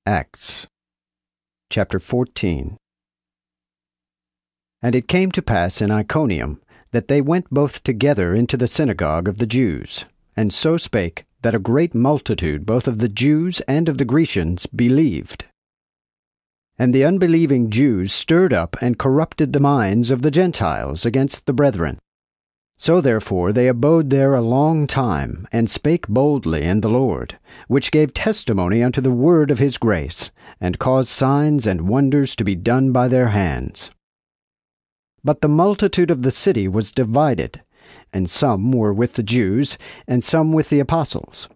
Acts chapter 14. And it came to pass in Iconium that they went both together into the synagogue of the Jews, and so spake that a great multitude both of the Jews and of the Grecians believed. And the unbelieving Jews stirred up and corrupted the minds of the Gentiles against the brethren. So therefore they abode there a long time, and spake boldly in the Lord, which gave testimony unto the word of his grace, and caused signs and wonders to be done by their hands. But the multitude of the city was divided, and some were with the Jews, and some with the apostles.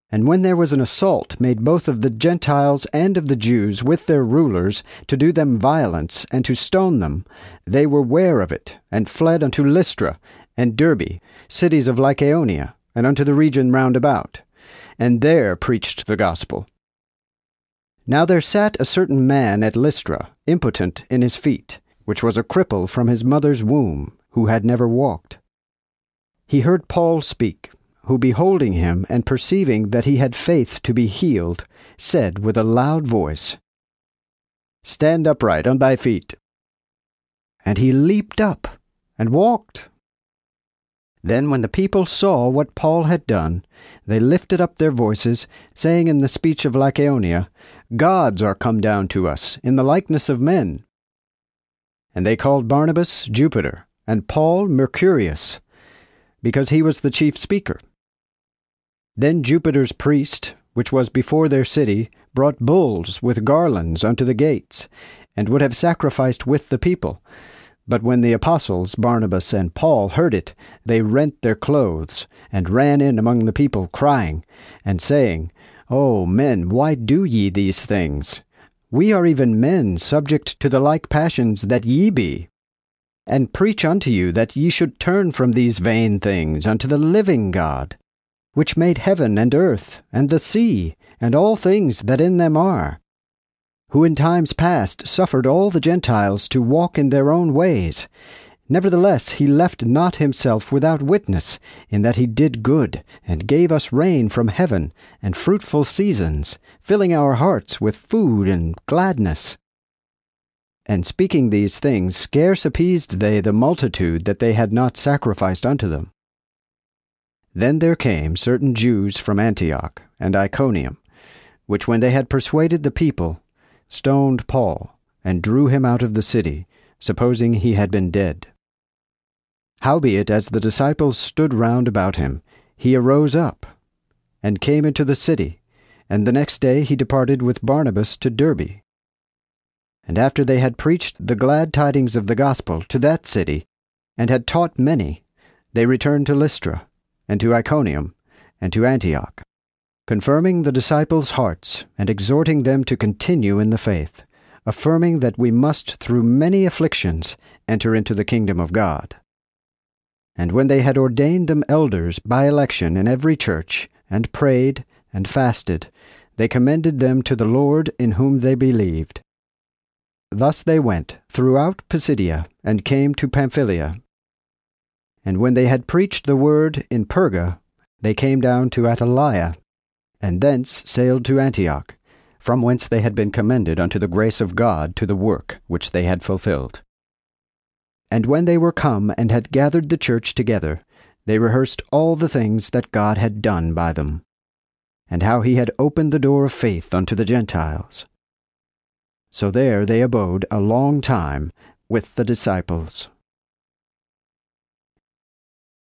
And when there was an assault made both of the Gentiles and of the Jews with their rulers, to do them violence and to stone them, they were ware of it, and fled unto Lystra and Derbe, cities of Lycaonia, and unto the region round about, and there preached the gospel. Now there sat a certain man at Lystra, impotent in his feet, which was a cripple from his mother's womb, who had never walked. He heard Paul speak, who beholding him and perceiving that he had faith to be healed, said with a loud voice, "Stand upright on thy feet." And he leaped up and walked. Then when the people saw what Paul had done, they lifted up their voices, saying in the speech of Lycaonia, "Gods are come down to us in the likeness of men." And they called Barnabas Jupiter, and Paul Mercurius, because he was the chief speaker. Then Jupiter's priest, which was before their city, brought bulls with garlands unto the gates, and would have sacrificed with the people. But when the apostles, Barnabas and Paul, heard it, they rent their clothes, and ran in among the people, crying, and saying, "O men, why do ye these things? We are even men subject to the like passions that ye be. And preach unto you that ye should turn from these vain things unto the living God, which made heaven and earth, and the sea, and all things that in them are, who in times past suffered all the Gentiles to walk in their own ways. Nevertheless he left not himself without witness, in that he did good, and gave us rain from heaven, and fruitful seasons, filling our hearts with food and gladness." And speaking these things, scarce appeased they the multitude that they had not sacrificed unto them. Then there came certain Jews from Antioch and Iconium, which when they had persuaded the people, stoned Paul, and drew him out of the city, supposing he had been dead. Howbeit, as the disciples stood round about him, he arose up, and came into the city, and the next day he departed with Barnabas to Derbe. And after they had preached the glad tidings of the gospel to that city, and had taught many, they returned to Lystra, and to Iconium, and to Antioch, confirming the disciples' hearts, and exhorting them to continue in the faith, affirming that we must through many afflictions enter into the kingdom of God. And when they had ordained them elders by election in every church, and prayed, and fasted, they commended them to the Lord in whom they believed. Thus they went throughout Pisidia, and came to Pamphylia. And when they had preached the word in Perga, they came down to Attalia, and thence sailed to Antioch, from whence they had been commended unto the grace of God to the work which they had fulfilled. And when they were come and had gathered the church together, they rehearsed all the things that God had done by them, and how he had opened the door of faith unto the Gentiles. So there they abode a long time with the disciples.